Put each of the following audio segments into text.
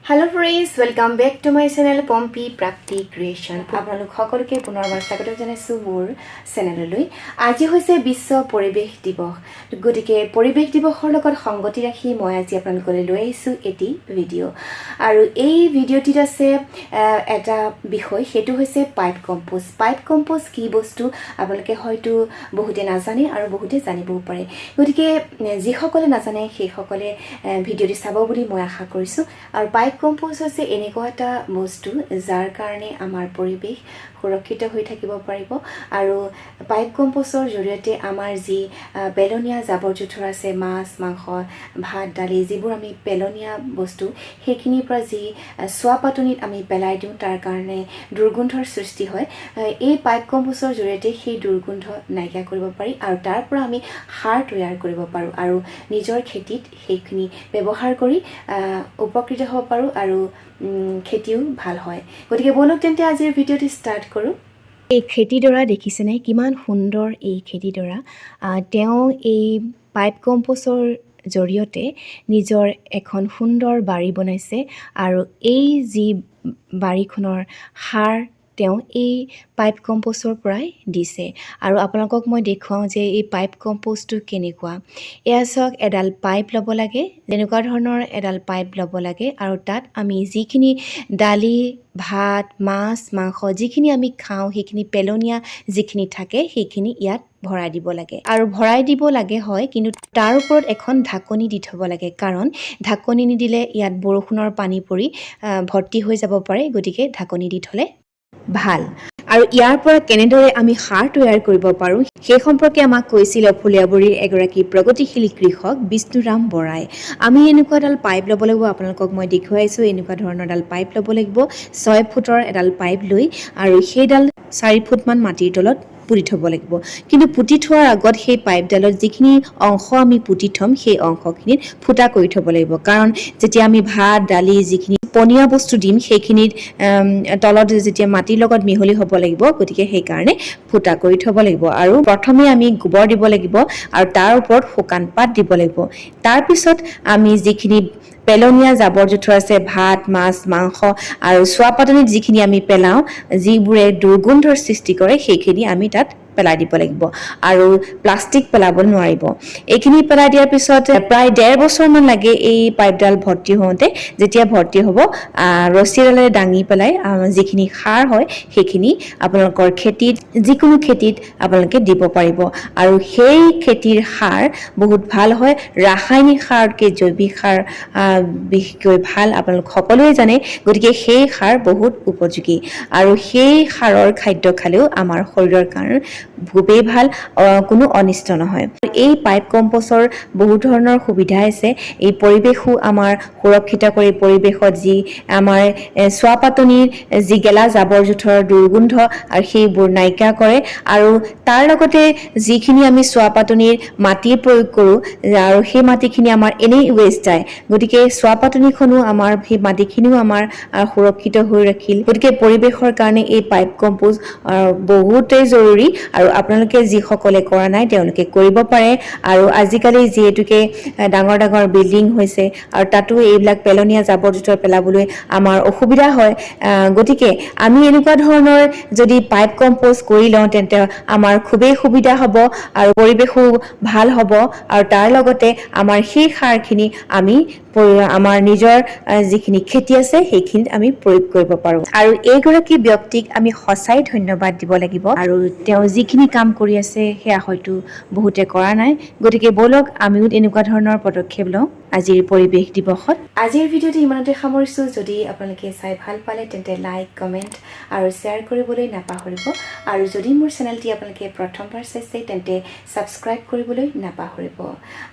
Hello friends, welcome back to my channel Pompi Prapti Creation. আপোনালোক সকলোকে পুনৰবাৰ স্বাগত জনাইছো মোৰ চেনেললৈ। আজি হৈছে বিশ্ব পৰিৱেশ দিৱস। গতিকে পৰিৱেশ দিৱসৰ লগত সংগতি ৰাখি মই আজি আপোনালোকলৈ লৈ আহিছো এটি ভিডিঅ'। আৰু এই ভিডিঅ'টিত আছে এটা বিষয়, সেইটো হৈছে পাইপ কম্পোষ্ট। পাইপ কম্পোষ্ট কি বস্তু আপোনালোকে হয়তো বহুতে নাজানে আৰু বহুতে জানিবও পাৰে। গতিকে যিসকলে নাজানে সেইসকলে ভিডিঅ'টি চাব বুলি মই আশা কৰিছো। আৰু পাইপ কম্পোষ্ট হৈছে এনেকুৱা এটা বস্তু যাৰ কাৰণে আমাৰ পৰিৱেশ সুৰক্ষিত হৈ থাকিব পাৰিব। আৰু পাইপ কম্পোষ্টৰ জৰিয়তে আমাৰ যি পেলনীয়া জাবৰ জোথৰ আছে, মাছ মাংস ভাত দালি যিবোৰ আমি পেলনীয়া বস্তু, সেইখিনিৰ পৰা যি চোৱা পাতনিত আমি পেলাই দিওঁ তাৰ কাৰণে দুৰ্গন্ধৰ সৃষ্টি হয়। এই পাইপ কম্পোষ্টৰ জৰিয়তে সেই দুৰ্গন্ধ নাইকিয়া কৰিব পাৰি আৰু তাৰ পৰা আমি সাৰ তৈয়াৰ কৰিব পাৰোঁ আৰু নিজৰ খেতিত সেইখিনি ব্যৱহাৰ কৰি উপকৃত হ'ব পাৰোঁ আৰু খেতিও ভাল হয়। গতিকে বলক তেন্তে আজিৰ ভিডিঅ'টি ষ্টাৰ্ট কৰোঁ। এই খেতিডৰা দেখিছেনে, কিমান সুন্দৰ এই খেতিডৰা। তেওঁ এই পাইপ কম্পোষ্টৰ জৰিয়তে নিজৰ এখন সুন্দৰ বাৰী বনাইছে আৰু এই যি বাৰীখনৰ সাৰ তেওঁ এই পাইপ কম্পোষ্টৰ পৰাই দিছে। আৰু আপোনালোকক মই দেখুৱাওঁ যে এই পাইপ কম্পোষ্টটো কেনেকুৱা। এয়া চাওক, এডাল পাইপ ল'ব লাগে, তেনেকুৱা ধৰণৰ এডাল পাইপ ল'ব লাগে আৰু তাত আমি যিখিনি দালি ভাত মাছ মাংস যিখিনি আমি খাওঁ সেইখিনি পেলনীয়া যিখিনি থাকে সেইখিনি ইয়াত ভৰাই দিব লাগে। আৰু ভৰাই দিব লাগে হয়, কিন্তু তাৰ ওপৰত এখন ঢাকনি দি থ'ব লাগে, কাৰণ ঢাকনি নিদিলে ইয়াত বৰষুণৰ পানী পৰি ভৰ্তি হৈ যাব পাৰে। গতিকে ঢাকনি দি থ'লে ভাল। আৰু ইয়াৰ পৰা কেনেদৰে আমি সাৰ তৈয়াৰ কৰিব পাৰোঁ সেই সম্পৰ্কে আমাক কৈছিল ফুলীয়াবৰীৰ এগৰাকী প্ৰগতিশীল কৃষক বিষ্ণুৰাম বৰাই। আমি এনেকুৱা এডাল পাইপ ল'ব লাগিব, আপোনালোকক মই দেখুৱাইছোঁ। এনেকুৱা ধৰণৰ এডাল পাইপ ল'ব লাগিব, 6 ফুটৰ এডাল পাইপ লৈ, আৰু সেইডাল 4 ফুটমান মাটিৰ তলত পুতি থ'ব লাগিব। কিন্তু পুতি থোৱাৰ আগত সেই পাইপডালত যিখিনি অংশ আমি পুতি থ'ম সেই অংশখিনিত ফুটা কৰি থ'ব লাগিব, কাৰণ যেতিয়া আমি ভাত দালি যিখিনি পনীয়া বস্তু দিম সেইখিনিত তলত যেতিয়া মাটিৰ লগত মিহলি হ'ব লাগিব, গতিকে সেইকাৰণে ফুটা কৰি থ'ব লাগিব। আৰু প্ৰথমে আমি গোবৰ দিব লাগিব আৰু তাৰ ওপৰত শুকান পাত দিব লাগিব। তাৰপিছত আমি যিখিনি পেলনীয়া জাবৰ জোথৰ আছে, ভাত মাছ মাংস আৰু চোৱা পাতনিত যিখিনি আমি পেলাওঁ যিবোৰে দুৰ্গন্ধৰ সৃষ্টি কৰে, সেইখিনি আমি তাত পেলাই দিব লাগিব আৰু প্লাষ্টিক পেলাব নোৱাৰিব। এইখিনি পেলাই দিয়াৰ পিছত প্ৰায় 1.5 বছৰমান লাগে এই পাইপডাল ভৰ্তি হওঁতে। যেতিয়া ভৰ্তি হ'ব ৰছী এডালেৰে দাঙি পেলাই যিখিনি সাৰ হয় সেইখিনি আপোনালোকৰ খেতিত, যিকোনো খেতিত আপোনালোকে দিব পাৰিব। আৰু সেই খেতিৰ সাৰ বহুত ভাল হয়, ৰাসায়নিক সাৰতকৈ জৈৱিক সাৰ বিশেষকৈ ভাল, আপোনালোক সকলোৱে জানে। গতিকে সেই সাৰ বহুত উপযোগী আৰু সেই সাৰৰ খাদ্য খালেও আমাৰ শৰীৰৰ কাৰণে খুবেই ভাল, কোনো অনিষ্ট নহয়। এই পাইপ কম্পোষ্টৰ বহু ধৰণৰ সুবিধা আছে। এই পৰিৱেশো আমাৰ সুৰক্ষিত কৰি, পৰিৱেশত যি আমাৰ চোৱা পাতনিৰ যি গেলা জাবৰ জোথৰ দুৰ্গন্ধ আৰু সেইবোৰ নাইকিয়া কৰে। আৰু তাৰ লগতে যিখিনি আমি চোৱা পাতনিৰ মাটিৰ প্ৰয়োগ কৰোঁ আৰু সেই মাটিখিনি আমাৰ এনেই ৱেষ্ট যায়, গতিকে চোৱা পাতনিখনো আমাৰ, সেই মাটিখিনিও আমাৰ সুৰক্ষিত হৈ ৰাখিল। গতিকে পৰিৱেশৰ কাৰণে এই পাইপ কম্পোষ্ট বহুতেই জৰুৰী আৰু আপোনালোকে যিসকলে কৰা নাই তেওঁলোকে কৰিব পাৰে। আৰু আজিকালি যিহেতুকে ডাঙৰ ডাঙৰ বিল্ডিং হৈছে আৰু তাতো এইবিলাক পেলনীয়া জাবৰ জোথৰ পেলাবলৈ আমাৰ অসুবিধা হয়। গতিকে আমি এনেকুৱা ধৰণৰ যদি পাইপ কম্পোষ্ট কৰি লওঁ তেন্তে আমাৰ খুবেই সুবিধা হ'ব আৰু পৰিৱেশো ভাল হ'ব। আৰু তাৰ লগতে আমাৰ সেই সাৰখিনি আমি আমাৰ নিজৰ যিখিনি খেতি আছে সেইখিনিত আমি প্ৰয়োগ কৰিব পাৰোঁ। আৰু এইগৰাকী ব্যক্তিক আমি সঁচাই ধন্যবাদ দিব লাগিব। আৰু তেওঁ যিখিনি কাম কৰি আছে সেয়া হয়তো বহুতে কৰা নাই। গতিকে ব'লক আমিও এনেকুৱা ধৰণৰ পদক্ষেপ লওঁ আজিৰ পৰিৱেশ দিৱসত। আজিৰ ভিডিঅ'টো ইমানতে সামৰিছোঁ। যদি আপোনালোকে চাই ভাল পালে তেন্তে লাইক কমেণ্ট আৰু শ্বেয়াৰ কৰিবলৈ নাপাহৰিব। আৰু যদি মোৰ চেনেলটি আপোনালোকে প্ৰথমবাৰ চাইছে তেন্তে ছাবস্ক্ৰাইব কৰিবলৈ নাপাহৰিব।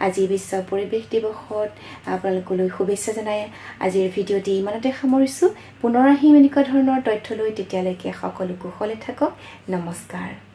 আজি বিশ্ব পৰিৱেশ দিৱসত আপোনালোকলৈ শুভেচ্ছা জনাই আজিৰ ভিডিঅ'টি ইমানতে সামৰিছোঁ। পুনৰ আহিম এনেকুৱা ধৰণৰ তথ্য লৈ, তেতিয়ালৈকে সকলো কুশলে থাকক। নমস্কাৰ।